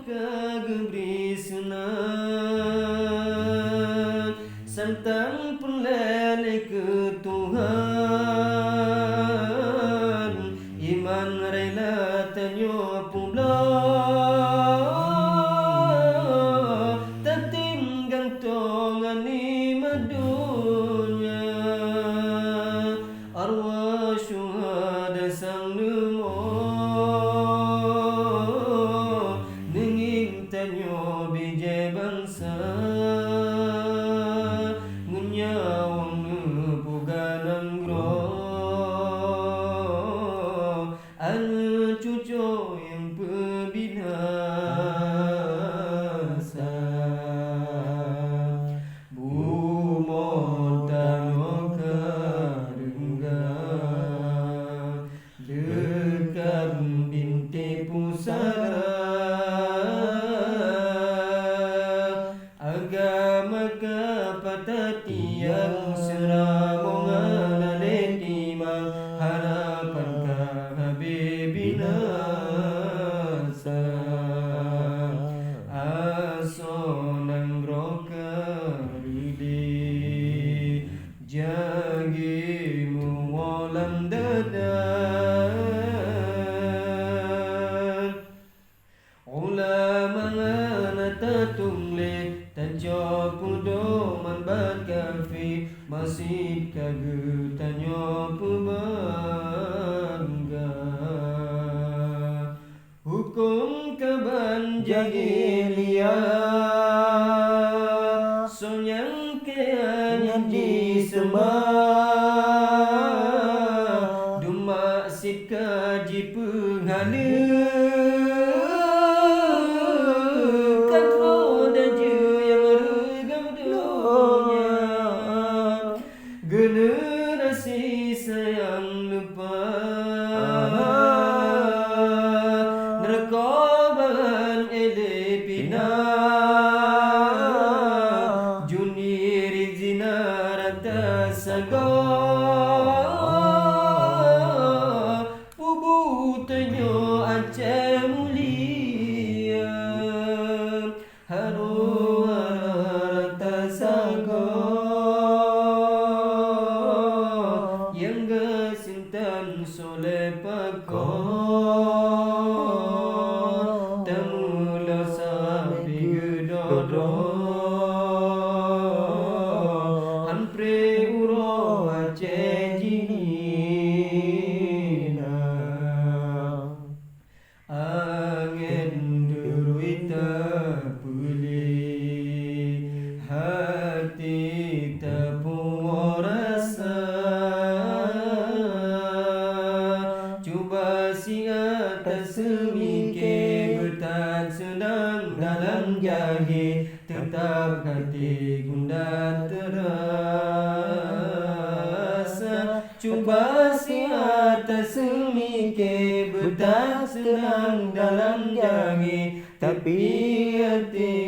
geberi senang santang perlele ke Tuhan iman rela tanyo pula tatim gantongan ni madunya arwah syuhada sang nemo ningin tanyo bijay bangsa ngunyawang nupuganang gro ang cuco yang pebinasa bumot tanyo karenggang dekat binti pusara agama kapatati yang seramong aletimang harapan kabibinasa asonang rokarili jagimu walam dadan ulama natatungle tanjo pudo man kafi masih kagu tanyo pubangga hukum kaban jahiliyah sonyang keanya disembah dumak sip kaji penghala generasi sayang lupa nerkoban elepina juniri zinarata sago pubutanyo aceh mulia haruarata sago yang gesintan soleh pakon temula sapi gedodo hanpre uro aceh jinina angin deruita pulih hati tepung rasa cuba si atas semike bertahan senang dalam jahit tetap hati gundah terasa cuba si atas semike bertahan senang dalam jahit tapi hati